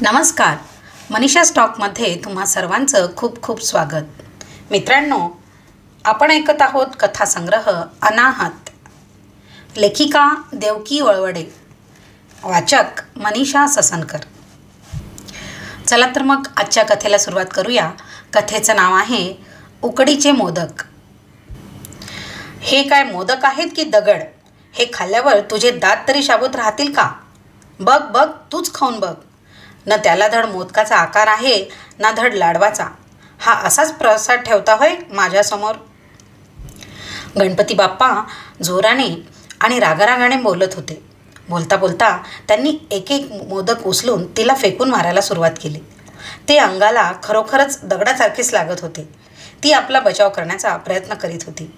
नमस्कार. मनीषा स्टॉकमध्ये तुम्हा सर्वांचं खूप खूप स्वागत. मित्रांनो, आपण ऐकत आहोत कथासंग्रह अनाहत. लेखिका देवकी वळवडे, वाचक मनीषा ससनकर. चला तर मग आजच्या कथेला सुरुवात करूया. कथेचं नाव आहे उकडीचे मोदक. हे काय मोदक आहेत की दगड? हे खाल्ल्यावर तुझे दात तरी शाबूत राहतील का? बघ बघ, तूच खाऊन बघ. न त्याला धड मोदकाचा आकार आहे ना धड लाडवाचा. हा असाच प्रसाद ठेवता होय माझ्यासमोर? गणपती बाप्पा जोराने आणि रागारागाने बोलत होते. बोलता बोलता त्यांनी एक एक मोदक उचलून तिला फेकून मारायला सुरुवात केली. ते अंगाला खरोखरच दगडासारखेच लागत होते. ती आपला बचाव करण्याचा प्रयत्न करीत होती,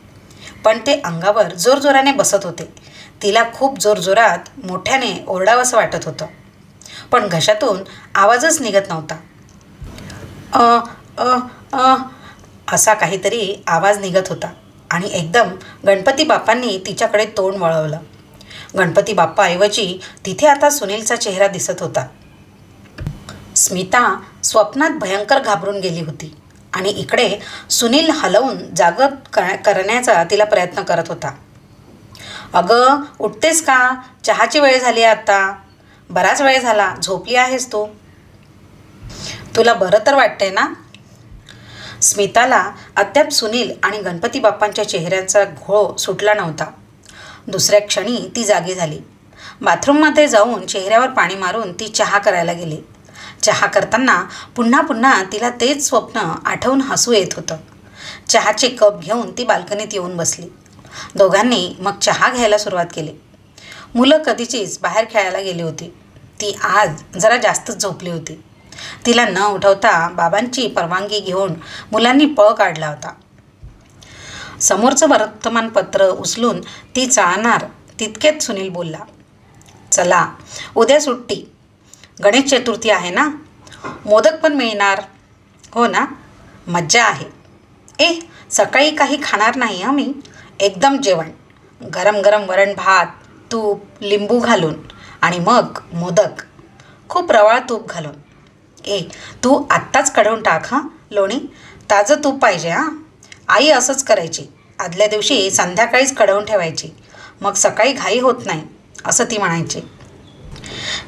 पण ते अंगावर जोरजोराने बसत होते. तिला खूप जोरजोरात मोठ्याने ओरडावंसं वाटत होतं, पण घशातून आवाजच निघत नव्हता. अ अ अ असा काहीतरी आवाज निघत होता आणि एकदम गणपती बाप्पांनी तिच्याकडे तोंड वळवलं. गणपती बाप्पाऐवजी तिथे आता सुनीलचा चेहरा दिसत होता. स्मिता स्वप्नात भयंकर घाबरून गेली होती आणि इकडे सुनील हलवून जागं करण्याचा तिला प्रयत्न करत होता. अगं, उठतेस का? चहाची वेळ झाली आहे आता. बराच वेळ झाला, झोपली आहेस तू. तुला बरं तर वाटतंय ना? स्मिताला अद्याप सुनील आणि गणपती बाप्पांच्या चेहऱ्यांचा घोळ सुटला नव्हता. दुसऱ्या क्षणी ती जागी झाली. बाथरूममध्ये जाऊन चेहऱ्यावर पाणी मारून ती चहा करायला गेली. चहा करताना पुन्हा पुन्हा तिला तेच स्वप्न आठवून हसू येत होतं. चहाचे कप घेऊन ती बाल्कनीत येऊन बसली. दोघांनी मग चहा घ्यायला सुरुवात केली. मुलं कधीचीच बाहेर खेळायला गेली होती. ती आज जरा जास्तच झोपली होती. तिला न उठवता बाबांची परवानगी घेऊन मुलांनी पळ काढला होता. समोरचं वर्तमानपत्र उचलून ती चाळणार तितकेच सुनील बोलला, चला, उद्या सुट्टी. गणेश चतुर्थी आहे ना, मोदक पण मिळणार. हो ना, मज्जा आहे. सकाळी काही खाणार नाही हं मी. एकदम जेवण, गरम गरम वरण भात, तूप, लिंबू घालून आणि मग मोदक, खूप रवाळ तूप घालून. तू आत्ताच कढवून टाक हां लोणी. ताजं तूप पाहिजे हां. आई असंच करायची. आदल्या दिवशी संध्याकाळीच कढवून ठेवायची, मग सकाळी घाई होत नाही, असं ती म्हणायची.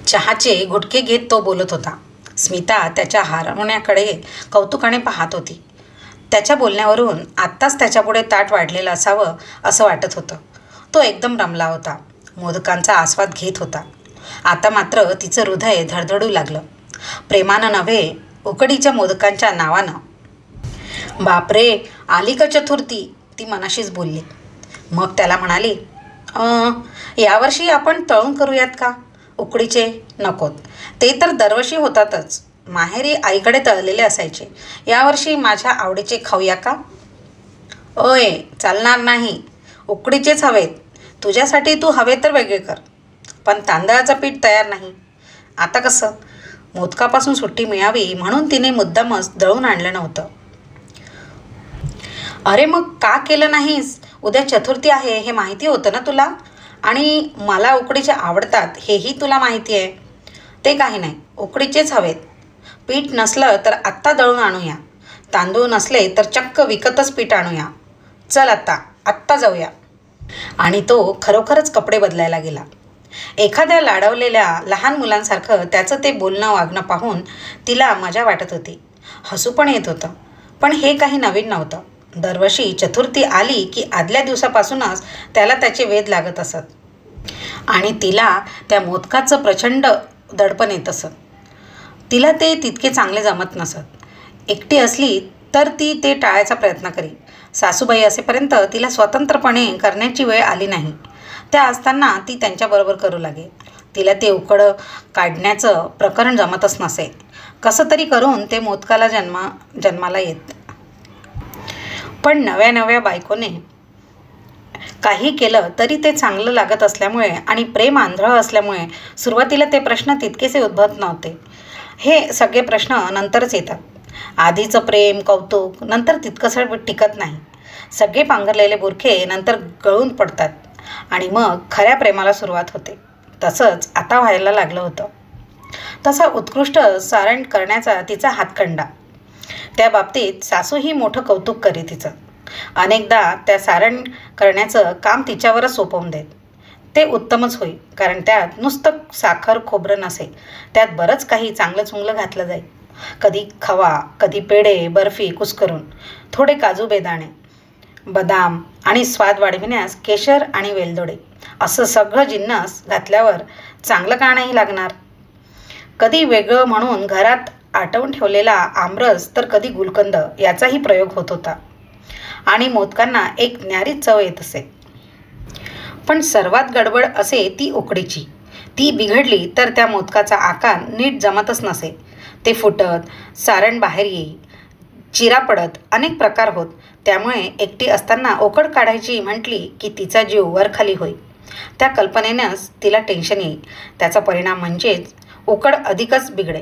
चहाचे घुटके घेत तो बोलत होता. स्मिता त्याच्या हारवण्याकडे कौतुकाने पाहत होती. त्याच्या बोलण्यावरून आत्ताच त्याच्यापुढे ताट वाढलेलं असावं असं वाटत होतं. तो एकदम रमला होता. मोदकांचा आस्वाद घेत होता. आता मात्र तिचं हृदय धडधडू लागलं. प्रेमानं नव्हे, उकडीच्या मोदकांच्या नावानं. बापरे, आली का चतुर्थी? ती मनाशीच बोलली. मग त्याला म्हणाली, यावर्षी आपण तळून करूयात का? उकडीचे नकोत. ते तर दरवर्षी होतातच. माहेरी आईकडे तळलेले असायचे. यावर्षी माझ्या आवडीचे खाऊया का? चालणार नाही. उकडीचेच हवेत. तुझ्यासाठी तू हवे तर वेगळे कर, पण तांदळाचं पीठ तयार नाही. आता कसं? मोदकापासून सुट्टी मिळावी म्हणून तिने मुद्दामच दळून आणलं नव्हतं. अरे मग का केलं नाहीस? उद्या चतुर्थी आहे हे माहिती होतं ना तुला, आणि मला उकडीचे आवडतात हेही तुला माहिती आहे. ते काही नाही, उकडीचेच हवेत. पीठ नसलं तर आत्ता दळून आणूया. तांदूळ नसले तर चक्क विकतच पीठ आणूया. चल आत्ता जाऊया. आणि तो खरोखरच कपडे बदलायला गेला. एखाद्या लाडवलेल्या लहान मुलांसारखं त्याचं ते बोलणं वागणं पाहून तिला मजा वाटत होती. हसू पण येत होतं. पण हे काही नवीन नव्हतं. दरवर्षी चतुर्थी आली की आदल्या दिवसापासूनच त्याला त्याचे वेध लागत असत आणि तिला त्या मोदकाचं प्रचंड दडपण येत असत. तिला ते तितके चांगले जमत नसत. एकटी असली तर ती ते टाळायचा प्रयत्न करी. सासूबाई असेपर्यंत तिला स्वतंत्रपणे करण्याची वेळ आली नाही. त्या असताना ती त्यांच्याबरोबर करू लागे. तिला ते उकडं काढण्याचं प्रकरण जमतच नसे. कसं तरी करून ते मोदकाला जन्माला येत. पण नव्या नव्या बायकोने काही केलं तरी ते चांगलं लागत असल्यामुळे आणि प्रेम आंधळं असल्यामुळे सुरुवातीला ते प्रश्न तितकेसे उद्भवत नव्हते. हे सगळे प्रश्न नंतरच येतात. आधीचं प्रेम कौतुक नंतर तितकंसं टिकत नाही. सगळे पांघरलेले बुरखे नंतर गळून पडतात आणि मग खऱ्या प्रेमाला सुरुवात होते. तसंच आता व्हायला लागलं होतं. तसा उत्कृष्ट सारण करण्याचा तिचा हातखंडा. त्या बाबतीत सासूही मोठं कौतुक करी तिचं. अनेकदा त्या सारण करण्याचं काम तिच्यावरच सोपवून देत. ते उत्तमच होई, कारण त्यात नुसतं साखर खोबरं नसे, त्यात बरंच काही चांगलं चुंगलं घातलं जाई. कधी खवा, कधी पेढे, बर्फी कुस्करून, थोडे काजू बेदाणे, बदाम आणि स्वाद वाढविण्यास केशर आणि वेलदोडे, असं सगळं जिन्नस घातल्यावर चांगलं का नाही लागणार. कधी वेगळं म्हणून घरात आटवून ठेवलेला आमरस तर कधी गुलकंद याचाही प्रयोग होत होता आणि मोदकांना एक न्यारी चव येत असे. पण सर्वात गडबड असे ती उकडीची. ती बिघडली तर त्या मोदकाचा आकार नीट जमतच नसे. ते फुटत, सारण बाहेर येई, चिरा पडत, अनेक प्रकार होत. त्यामुळे एकटी असताना उकड काढायची म्हटली की तिचा जीव वरखाली होई. त्या कल्पनेनंच तिला टेन्शन येई. त्याचा परिणाम म्हणजेच उकड अधिकच बिघडे.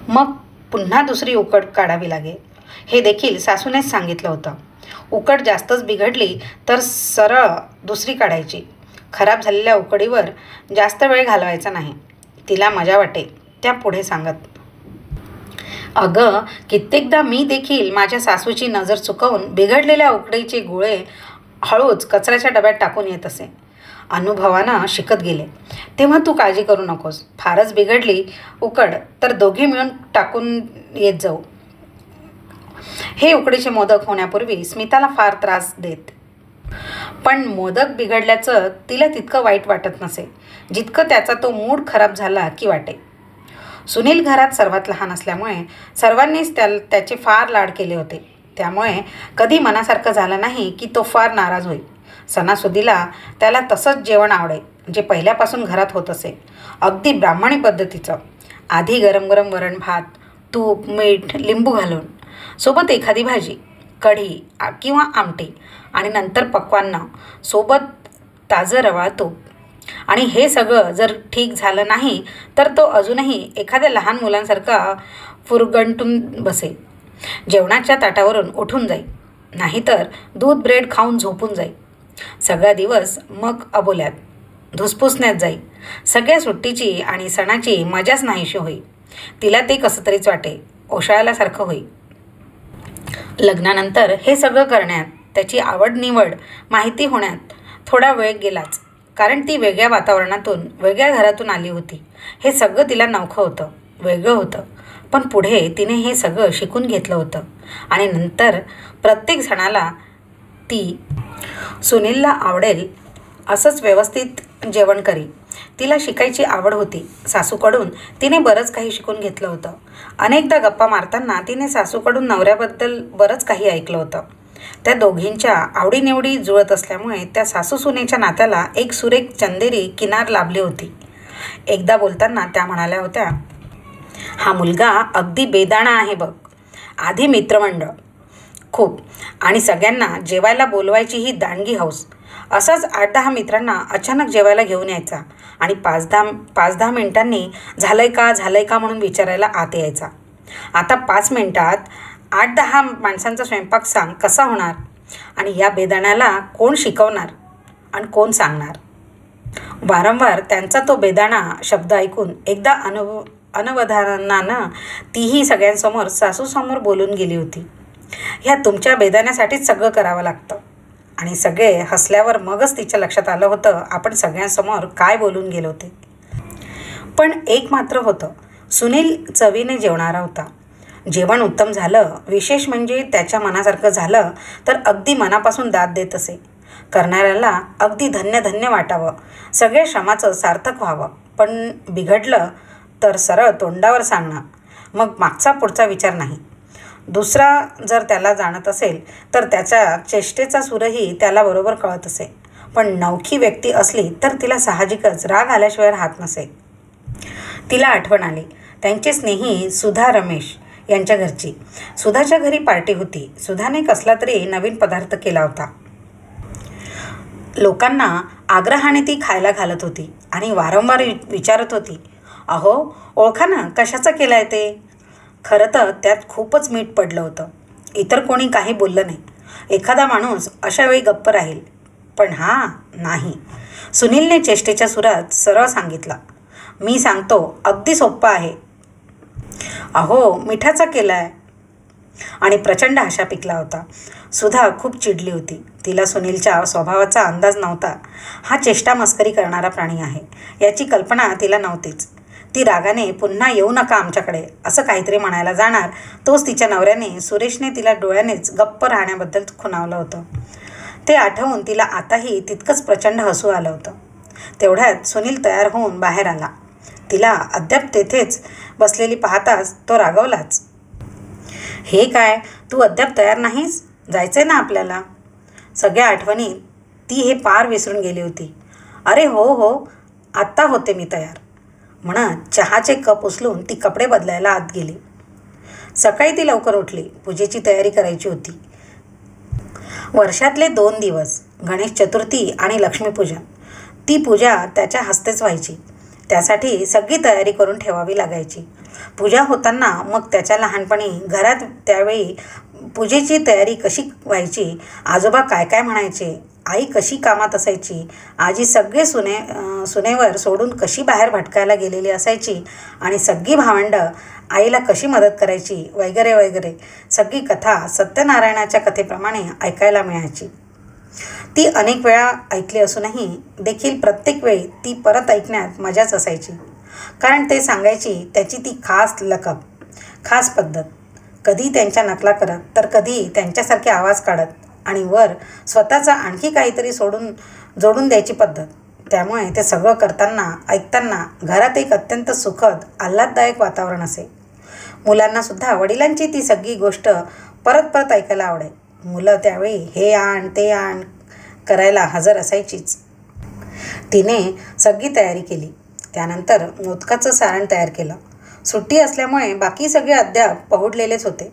मग पुन्हा दुसरी उकड काढावी लागेल. हे देखील सासूनेच सांगितलं होतं. उकड जास्तच बिघडली तर सरळ दुसरी काढायची. खराब झालेल्या उकडीवर जास्त वेळ घालवायचा नाही. तिला मजा वाटे त्या पुढे सांगत. अगं, कित्येकदा मी देखील माझ्या सासूची नजर चुकवून बिघडलेल्या उकडीचे गोळे हळूच कचऱ्याच्या डब्यात टाकून येत असे. अनुभवानं शिकत गेले. तेव्हा तू काळजी करू नकोस. फारच बिघडली उकड तर दोघे मिळून टाकून येत जाऊ. हे उकडीचे मोदक होण्यापूर्वी स्मिताला फार त्रास देत. पण मोदक बिघडल्याचं तिला तितकं वाईट वाटत नसे, जितकं त्याचा तो मूड खराब झाला की वाटे. सुनील घरात सर्वात लहान असल्यामुळे सर्वांनीच त्याचे फार लाड केले होते. त्यामुळे कधी मनासारखं झालं नाही की तो फार नाराज होई. सणासुदीला त्याला तसंच जेवण आवडे जे पहिल्यापासून घरात होत असे, अगदी ब्राह्मणी पद्धतीचं. आधी गरम गरम वरण भात, तूप, मीठ, लिंबू घालून, सोबत एखादी भाजी, कढी किंवा आमटी, आणि नंतर पक्वान्न, सोबत ताजं रवाळ तूप. आणि हे सगळं जर ठीक झालं नाही तर तो अजूनही एखाद्या लहान मुलांसारखा फुरगंटून बसे. जेवणाच्या ताटावरून उठून जाई, नाहीतर दूध ब्रेड खाऊन झोपून जाई. सगळा दिवस मग अबोल्यात, धुसफुसण्यात जाई. सगळ्या सुट्टीची आणि सणाची मजाच नाहीशी होई. तिला ते कसं तरीच वाटे, ओशाळल्यासारखं होई. लग्नानंतर हे सगळं करण्यात, त्याची आवड निवड माहिती होण्यात थोडा वेळ गेलाच, कारण ती वेगळ्या वातावरणातून, वेगळ्या घरातून आली होती. हे सगळं तिला नवखं होतं, वेगळं होतं. पण पुढे तिने हे सगळं शिकून घेतलं होतं आणि नंतर प्रत्येक सणाला ती सुनीलला आवडेल असंच व्यवस्थित जेवण करी. तिला शिकायची आवड होती. सासूकडून तिने बरंच काही शिकून घेतलं होतं. अनेकदा गप्पा मारताना तिने सासूकडून नवऱ्याबद्दल बरंच काही ऐकलं होतं. त्या दोघींच्या आवडीनिवडी जुळत असल्यामुळे त्या सासू सुनेच्या नात्याला एक सुरेख चंदेरी किनार लाभली होती. एकदा बोलताना त्या म्हणाल्या होत्या, हा मुलगा अगदी बेदाणा आहे बघ. आधी मित्रमंडळ खूप, आणि सगळ्यांना जेवायला बोलवायची ही दांडगी हौस. असाच 8-10 मित्रांना अचानक जेवायला घेऊन यायचा आणि 5-10 मिनिटांनी झालंय का म्हणून विचारायला आत यायचा. आता 5 मिनिटात 8-10 माणसांचा स्वयंपाक सांग कसा होणार? आणि या बेदाण्याला कोण शिकवणार आणि कोण सांगणार? वारंवार त्यांचा तो बेदाणा शब्द ऐकून एकदा अनवधानानं तीही सगळ्यांसमोर सासूसमोर बोलून गेली होती, ह्या तुमच्या बेदाण्यासाठीच सगळं करावं लागतं. आणि सगळे हसल्यावर मगच तिच्या लक्षात आलं होतं आपण सगळ्यांसमोर काय बोलून गेलो होते. पण एक मात्र होतं, सुनील चवीने जेवणारा होता. जेवण उत्तम झालं, विशेष म्हणजे त्याच्या मनासारखं झालं तर अगदी मनापासून दाद देत असे. करणाऱ्याला अगदी धन्य वाटावं, सगळ्या श्रमाचं सार्थक व्हावं. पण बिघडलं तर सरळ तोंडावर सांगणं, मग मागचा पुढचा विचार नाही. दुसरा जर त्याला जाणत असेल तर त्याच्या चेष्टेचा सूरही त्याला बरोबर कळत असे. पण नवखी व्यक्ती असली तर तिला साहजिकच राग आल्याशिवाय राहत नसे. तिला आठवण आली त्यांची स्नेही सुधा रमेश यांच्या घरची. सुधाच्या घरी पार्टी होती. सुधाने कसला तरी नवीन पदार्थ केला होता. लोकांना आग्रहाने ती खायला घालत होती आणि वारंवार विचारत होती, अहो ओळखा ना कशाचं केलं आहे ते. खरं तर त्यात खूपच मीठ पडलं होतं. इतर कोणी काही बोललं नाही. एखादा माणूस अशा वेळी गप्प राहील, पण नाही. सुनीलने चेष्टेच्या सुरात सरळ सांगितला, मी सांगतो, अगदी सोप्पं आहे. अहो, मिठाचा केला आहे. आणि प्रचंड आशा पिकला होता. सुधा खूप चिडली होती. तिला सुनीलच्या स्वभावाचा अंदाज नव्हता. हा चेष्टा मस्करी करणारा प्राणी आहे याची कल्पना तिला नव्हतीच. ती रागाने पुन्हा येऊ नका आमच्याकडे असं काहीतरी म्हणायला जाणार, तोच तिच्या नवऱ्याने सुरेशने तिला डोळ्यानेच गप्प राहण्याबद्दल खुणावलं होतं. ते आठवून तिला आताही तितकंच प्रचंड हसू आलं होतं. तेवढ्यात सुनील तयार होऊन बाहेर आला. तिला अद्याप तेथेच बसलेली पाहताच तो रागवलाच. हे काय, तू अद्याप तयार नाहीस? जायचंय ना आपल्याला? सगळ्या आठवणी ती हे पार विसरून गेली होती. अरे हो, आत्ता होते मी तयार म्हणत चहाचे कप उचलून ती कपडे बदलायला आत गेली. सकाळी ती लवकर उठली. पूजेची तयारी करायची होती. वर्षातले 2 दिवस, गणेश चतुर्थी आणि लक्ष्मीपूजन. ती पूजा त्याच्या हस्तेच व्हायची. त्यासाठी सगळी तयारी करून ठेवावी लागायची. पूजा होताना मग त्याच्या लहानपणी घरात त्यावेळी पूजेची तयारी कशी व्हायची, आजोबा काय काय म्हणायचे, आई कशी कामात असायची, आजी सगळे सुनेवर सोडून कशी बाहेर भटकायला गेलेली असायची आणि सगळी भावंडं आईला कशी मदत करायची वगैरे वगैरे सगळी कथा सत्यनारायणाच्या कथेप्रमाणे ऐकायला मिळायची. ती अनेक वेळा ऐकली असूनही देखील प्रत्येक वेळी ती परत ऐकण्यात मजाच असायची. कारण ते सांगायची त्याची ती खास लकब, खास पद्धत. कधी त्यांच्या नकला करत तर कधी त्यांच्यासारखे आवाज काढत आणि वर स्वतःचा आणखी काहीतरी जोडून द्यायची पद्धत. त्यामुळे ते सगळं करताना ऐकताना घरात एक अत्यंत सुखद आल्हाददायक वातावरण असे. मुलांनासुद्धा वडिलांची ती सगळी गोष्ट परत परत ऐकायला आवडे. मुलं त्यावेळी हे आण ते आण करायला हजर असायचीच. तिने सगळी तयारी केली. त्यानंतर मोदकाचं सारण तयार केलं. सुट्टी असल्यामुळे बाकी सगळे अद्याप पहुडलेलेच होते.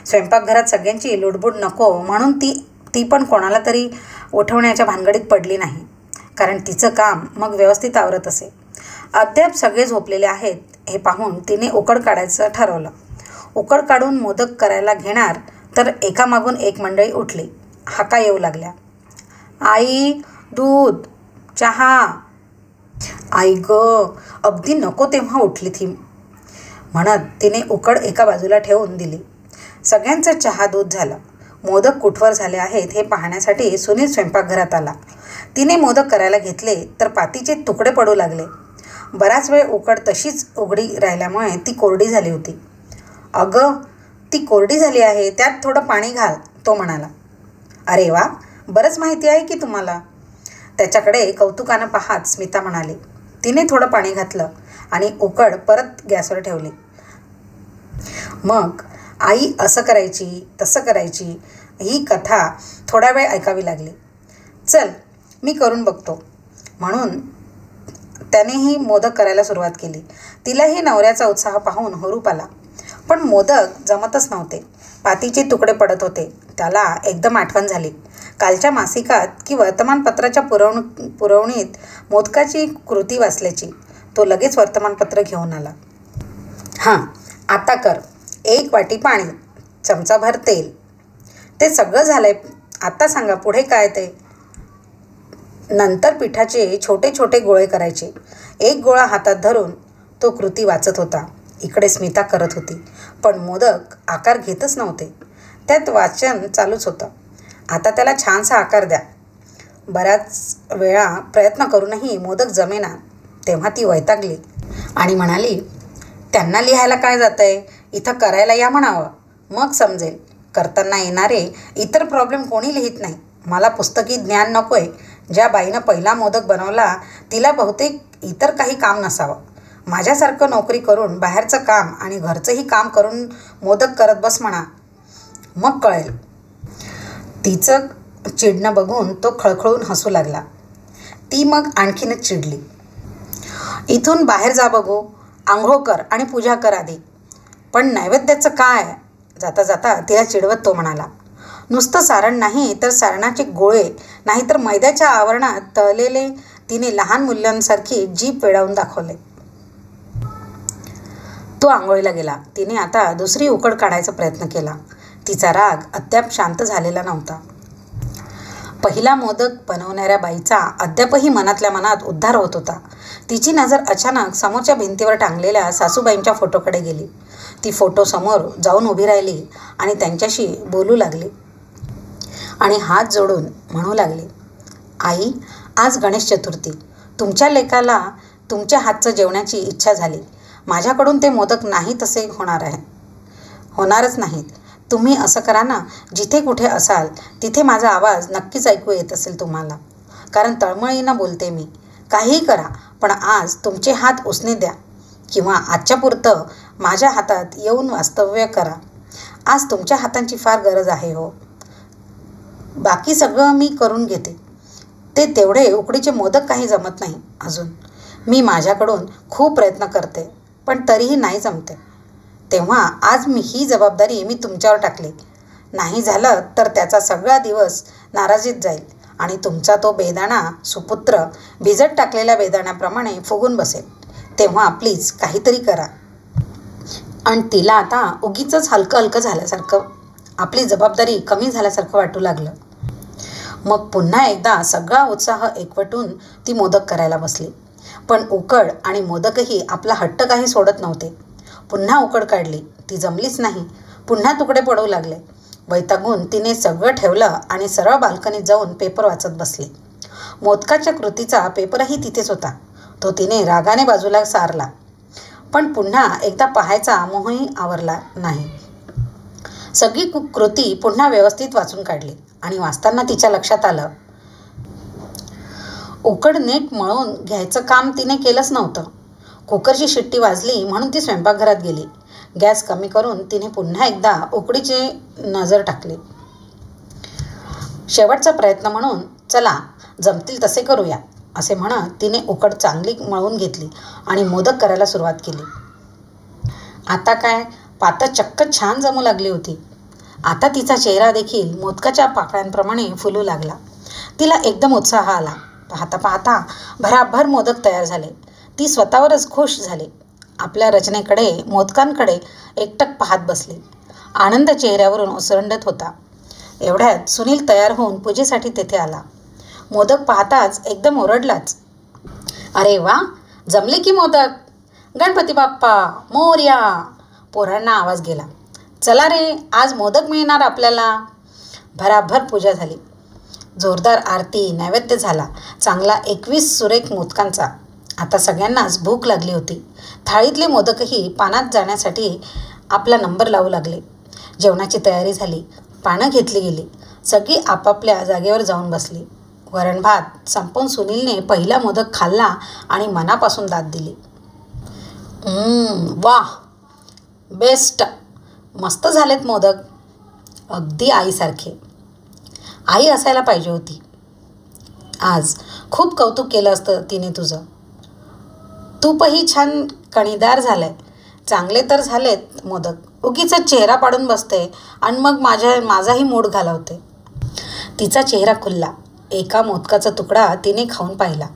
स्वयंपाकघरात सगळ्यांची लुडबुड नको म्हणून ती पण कोणाला तरी उठवण्याच्या भानगडीत पडली नाही. कारण तिचं काम मग व्यवस्थित आवरत असे. अद्याप सगळे झोपलेले आहेत हे पाहून तिने उकड काढायचं ठरवलं. उकड काढून मोदक करायला घेणार तर एकामागून एक मंडळी उठली. हाका येऊ लागल्या. आई, दूध, चहा. आई गं, अगदी नको तेव्हा उठली ती म्हणत तिने उकड एका बाजूला ठेवून दिली. सगळ्यांचा चहा दूध झाला. मोदक कुठवर झाले आहेत हे पाहण्यासाठी सुनील स्वयंपाकघरात आला. तिने मोदक करायला घेतले तर पातीचे तुकडे पडू लागले. बराच वेळ उकड तशीच उघडी राहिल्यामुळे ती कोरडी झाली होती. अगं, ती कोरडी झाली आहे, त्यात थोडं पाणी घाल, तो म्हणाला. अरे वा, बरंच माहिती आहे की तुम्हाला. त्याच्याकडे कौतुकानं पाहत स्मिता म्हणाली. तिने थोडं पाणी घातलं आणि उकड परत गॅसवर ठेवली. मग आई असं करायची तसं करायची ही कथा थोडा वेळ ऐकावी लागली. चल, मी करून बघतो म्हणून त्यानेही मोदक करायला सुरुवात केली. तिलाही नवऱ्याचा उत्साह पाहून हुरूप आला. पण मोदक जमतच नव्हते. पातीचे तुकडे पडत होते. त्याला एकदम आठवण झाली. कालच्या मासिकात की वर्तमानपत्राच्या पुरवणीत मोदकाची कृती वाचल्याची. तो लगेच वर्तमानपत्र घेऊन आला. हां, आता कर. 1 वाटी पाणी, चमचाभर तेल. ते सगळं झालंय. आता सांगा पुढे काय ते. नंतर पिठाचे छोटे छोटे गोळे करायचे. 1 गोळा हातात धरून तो कृती वाचत होता. इकडे स्मिता करत होती. पण मोदक आकार घेतच नव्हते. त्यात वाचन चालूच होतं. आता त्याला छानसा आकार द्या. बऱ्याच वेळा प्रयत्न करूनही मोदक जमेना. तेव्हा ती वैतागली आणि म्हणाली, त्यांना लिहायला काय जातंय, इथं करायला या म्हणावं, मग समजेल. करताना येणारे इतर प्रॉब्लेम कोणी लिहित नाही. मला पुस्तकी ज्ञान नकोय. ज्या बाईनं पहिला मोदक बनवला तिला बहुतेक इतर काही काम नसावं. माझ्यासारखं नोकरी करून बाहेरचं काम आणि घरचंही काम करून मोदक करत बस म्हणा, मग कळेल. तिचं चिडणं बघून तो खळखळून हसू लागला. ती मग आणखीनच चिडली. इथून बाहेर जा बघू, आंघोळ कर आणि पूजा कर आधी. पण नैवेद्याचं काय? जाता जाता तिला चिडवत तो म्हणाला. नुसतं सारण नाही तर सारणाचे गोळे नाहीतर मैद्याच्या आवरणात तळलेले तिने लहान मुलांसारखी जीभ वेडावून दाखवले. तो आंघोळीला गेला. तिने आता दुसरी उकड काढायचा प्रयत्न केला. तिचा राग अद्याप शांत झालेला नव्हता. पहिला मोदक बनवणाऱ्या बाईचा अद्यापही मनातल्या मनात उद्धार होत होता. तिची नजर अचानक समोरच्या भिंतीवर टांगलेल्या सासूबाईंच्या फोटोकडे गेली. ती फोटो समोर जाऊन उभी राहिली आणि त्यांच्याशी बोलू लागली आणि हात जोडून म्हणू लागली, आई, आज गणेश चतुर्थी. तुमच्या लेकाला तुमच्या हातचं जेवण्याची इच्छा झाली. माझ्याकडून ते मोदक नाही तसे होणारच नाहीत. तुम्ही असं करा ना, जिथे कुठे असाल तिथे माझा आवाज नक्कीच ऐकू येत असेल तुम्हाला. कारण तळमळीनं बोलते मी. काहीही करा, पण आज तुमचे हात उसने द्या किंवा आजच्या पुरतं माझ्या हातात येऊन वास्तव्य करा. आज तुमच्या हातांची फार गरज आहे हो. बाकी सगळं मी करून घेते. ते तेवढे उकडीचे मोदक काही जमत नाही अजून. मी माझ्याकडून खूप प्रयत्न करते, पण तरीही नाही जमते. तेव्हा आज ही जबाबदारी मी तुमच्यावर टाकली. नाही झालं तर त्याचा सगळा दिवस नाराजीत जाईल आणि तुमचा तो बेदाणा सुपुत्र भिजत टाकलेल्या बेदाण्याप्रमाणे फुगून बसेल. तेव्हा प्लीज काहीतरी करा. आणि तिला आता उगीचच हलकं हलकं झाल्यासारखं, आपली जबाबदारी कमी झाल्यासारखं वाटू लागलं. मग पुन्हा एकदा सगळा उत्साह एकवटून ती मोदक करायला बसली. पण उकड आणि मोदकही आपला हट्ट काही सोडत नव्हते. पुन्हा उकड काढली, ती जमलीच नाही. पुन्हा तुकडे पडू लागले. वैतागून तिने सगळं ठेवलं आणि सरळ बाल्कनीत जाऊन पेपर वाचत बसली. मोदकाच्या कृतीचा पेपरही तिथेच होता. तो तिने रागाने बाजूला सारला. पण पुन्हा एकदा पाहायचा मोहही आवरला नाही. सगळी कृती पुन्हा व्यवस्थित वाचून काढली आणि वाचताना तिच्या लक्षात आलं, उकड नीट मळून घ्यायचं काम तिने केलंच नव्हतं. कुकरची शिट्टी वाजली म्हणून ती स्वयंपाकघरात गेली. गॅस कमी करून तिने पुन्हा एकदा उकडीची नजर टाकली. शेवटचा प्रयत्न म्हणून चला जमतील तसे करूया असे म्हणत तिने उकड चांगली मळून घेतली आणि मोदक करायला सुरुवात केली. आता काय पातं चक्क छान जमू लागली होती. आता तिचा चेहरा देखील मोदकाच्या पाकळ्यांप्रमाणे फुलू लागला. तिला एकदम उत्साह आला. पाहता पाहता भराभर मोदक तयार झाले. ती स्वतःवरच खुश झाली. आपल्या रचनेकडे, मोदकांकडे एकटक पाहत बसली. आनंद चेहऱ्यावरून ओसंडत होता. एवढ्यात सुनील तयार होऊन पूजेसाठी तेथे आला. मोदक पाहताच एकदम ओरडलाच, अरे वा, जमले की मोदक. गणपती बाप्पा मोरया. पोरांना आवाज गेला. चला रे, आज मोदक मिळणार आपल्याला. भराभर पूजा झाली. जोरदार आरती, नैवेद्य झाला चांगला 21 सुरेख मोदकांचा. आता सगळ्यांनाच भूक लागली होती. थाळीतले मोदकही पानात जाण्यासाठी आपला नंबर लावू लागले. जेवणाची तयारी झाली. पानं घेतली गेली. सगळी आपापल्या जागेवर जाऊन बसली. वरण भात संपवून सुनीलने पहिला मोदक खाल्ला आणि मनापासून दाद दिली. वाह, बेस्ट, मस्त झालेत मोदक, अगदी आईसारखे. आई असायला पाहिजे होती. आज खूप कौतुक केलं असतं तिने तुझं. तूपही छान कणीदार झालंय. चांगले तर झालेत मोदक. उगीच चेहरा पाडून बसते आणि मग माझाही मूड घालवते. तिचा चेहरा खुलला. एका मोदकाचा तुकडा तिने खाऊन पाहिला.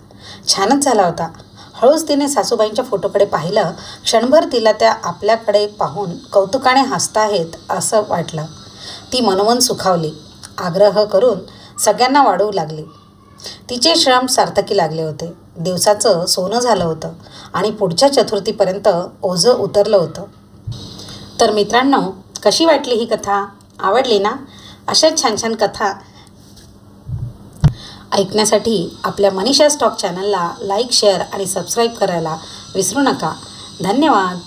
छानच झाला होता. हळूच तिने सासूबाईंच्या फोटोकडे पाहिलं. क्षणभर तिला त्या आपल्याकडे पाहून कौतुकाने हसताहेत असं वाटलं. ती मनोमन सुखावली. आग्रह करून सगळ्यांना वाढवू लागली. तिचे श्रम सार्थकी लागले होते. दिवसाचं सोनं झालं होतं आणि पुढच्या चतुर्थीपर्यंत ओझं उतरलं होतं. तर मित्रांनो, कशी वाटली ही कथा? आवडली ना? अशाच छान छान कथा ऐकण्यासाठी आपल्या मनीषा स्टॉक चॅनलला लाईक, शेअर आणि सबस्क्राईब करायला विसरू नका. धन्यवाद.